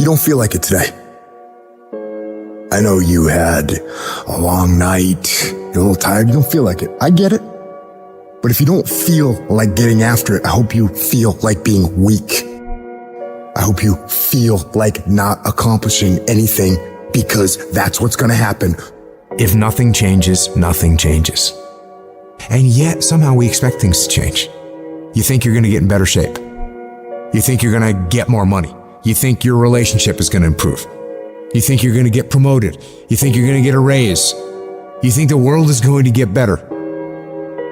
you don't feel like it today. I know you had a long night, you're a little tired, you don't feel like it. I get it. But if you don't feel like getting after it, I hope you feel like being weak. I hope you feel like not accomplishing anything, because that's what's gonna happen. If nothing changes, nothing changes. And yet, somehow we expect things to change. You think you're gonna get in better shape. You think you're gonna get more money. You think your relationship is gonna improve. You think you're gonna get promoted. You think you're gonna get a raise. You think the world is going to get better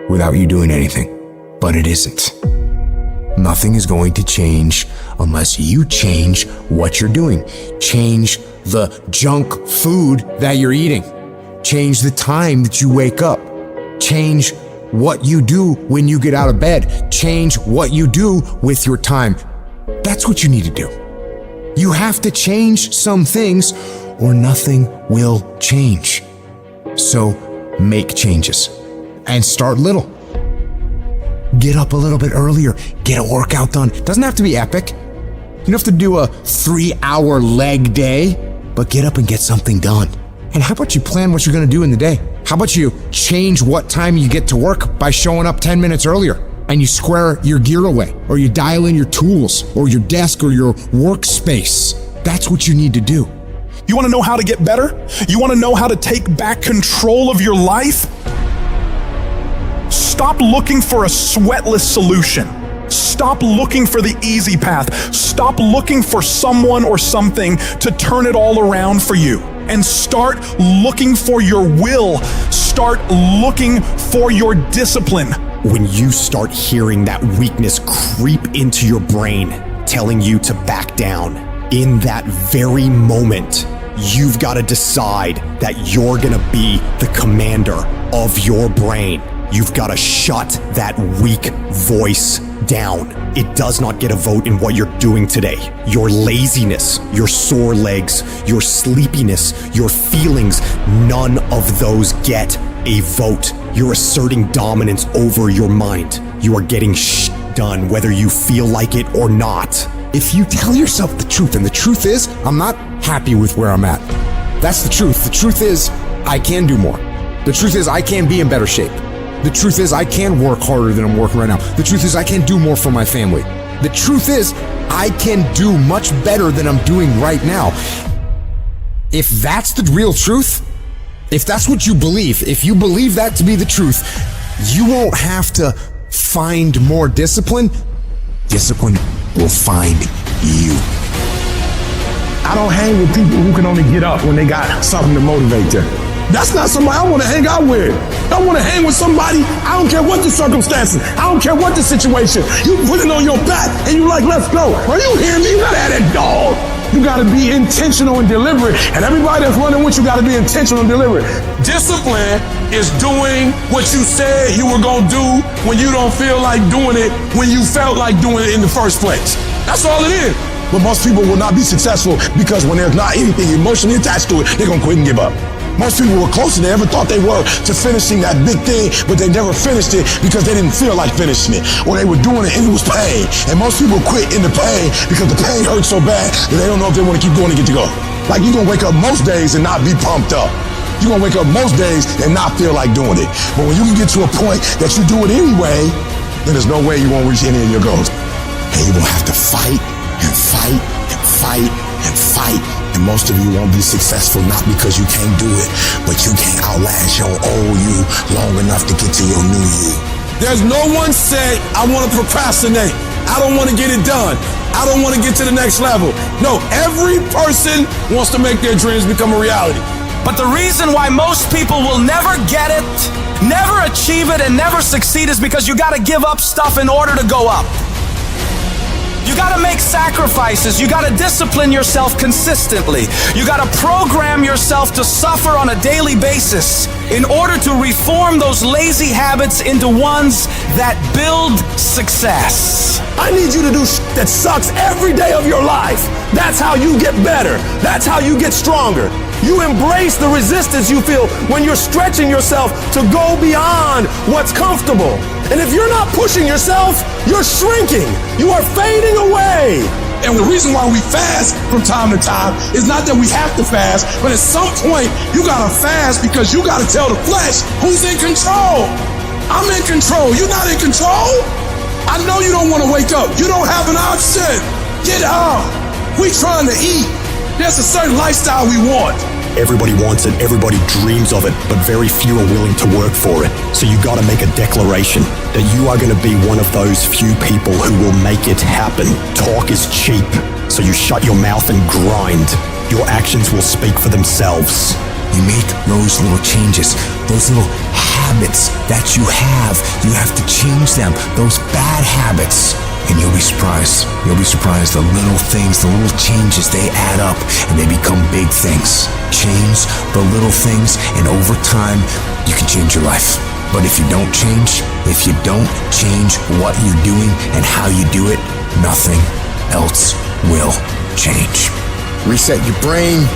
without you doing anything. But it isn't. Nothing is going to change unless you change what you're doing. Change the junk food that you're eating. Change the time that you wake up. Change what you do when you get out of bed. Change what you do with your time. That's what you need to do. You have to change some things or nothing will change. So make changes and start little. Get up a little bit earlier. Get a workout done. It doesn't have to be epic. You don't have to do a 3-hour leg day, but get up and get something done. And how about you plan what you're going to do in the day? How about you change what time you get to work by showing up 10 minutes earlier, and you square your gear away, or you dial in your tools or your desk or your workspace. That's what you need to do. You want to know how to get better? You want to know how to take back control of your life? Stop looking for a sweatless solution. Stop looking for the easy path. Stop looking for someone or something to turn it all around for you. And start looking for your will. Start looking for your discipline. When you start hearing that weakness creep into your brain, telling you to back down, in that very moment, you've got to decide that you're gonna be the commander of your brain. You've got to shut that weak voice down. It does not get a vote in what you're doing today. Your laziness, your sore legs, your sleepiness, your feelings, none of those get a vote. You're asserting dominance over your mind. You are getting done whether you feel like it or not. If you tell yourself the truth, and the truth is, I'm not happy with where I'm at. That's the truth. The truth is, I can do more. The truth is, I can be in better shape. The truth is, I can work harder than I'm working right now. The truth is, I can do more for my family. The truth is, I can do much better than I'm doing right now. If that's the real truth, if that's what you believe, if you believe that to be the truth, you won't have to find more discipline. Discipline will find you. I don't hang with people who can only get up when they got something to motivate them. That's not somebody I want to hang out with. I want to hang with somebody, I don't care what the circumstances, I don't care what the situation. You put it on your back and you like, let's go. Are you hearing me? You gotta have that dog. You gotta be intentional and deliberate. And everybody that's running with you gotta be intentional and deliberate. Discipline is doing what you said you were gonna do when you don't feel like doing it, when you felt like doing it in the first place. That's all it is. But most people will not be successful because when there's not anything emotionally attached to it, they're gonna quit and give up. Most people were closer than they ever thought they were to finishing that big thing, but they never finished it because they didn't feel like finishing it, or they were doing it and it was pain. And most people quit in the pain because the pain hurts so bad that they don't know if they want to keep going to get to go. Like, you're gonna wake up most days and not be pumped up. You're gonna wake up most days and not feel like doing it. But when you can get to a point that you do it anyway, then there's no way you won't reach any of your goals. And you're gonna have to fight and fight and fight and fight. And most of you won't be successful not because you can't do it, but you can't outlast your old you long enough to get to your new you. There's no one say, I want to procrastinate. I don't want to get it done. I don't want to get to the next level. No, every person wants to make their dreams become a reality. But the reason why most people will never get it, never achieve it, and never succeed is because you got to give up stuff in order to go up. You gotta make sacrifices. You gotta discipline yourself consistently. You gotta program yourself to suffer on a daily basis in order to reform those lazy habits into ones that build success. I need you to do that sucks every day of your life. That's how you get better. That's how you get stronger. You embrace the resistance you feel when you're stretching yourself to go beyond what's comfortable. And if you're not pushing yourself, you're shrinking. You are fading away. And the reason why we fast from time to time is not that we have to fast, but at some point you gotta fast because you gotta tell the flesh who's in control. I'm in control. You're not in control. I know you don't want to wake up. You don't have an option. Get up. We trying to eat. There's a certain lifestyle we want. Everybody wants it, everybody dreams of it, but very few are willing to work for it. So you gotta make a declaration that you are gonna be one of those few people who will make it happen. Talk is cheap, so you shut your mouth and grind. Your actions will speak for themselves. You make those little changes, those little habits that you have to change them, those bad habits. And you'll be surprised. You'll be surprised the little things, the little changes, they add up and they become big things. Change the little things and over time, you can change your life. But if you don't change what you're doing and how you do it, nothing else will change. Reset your brain,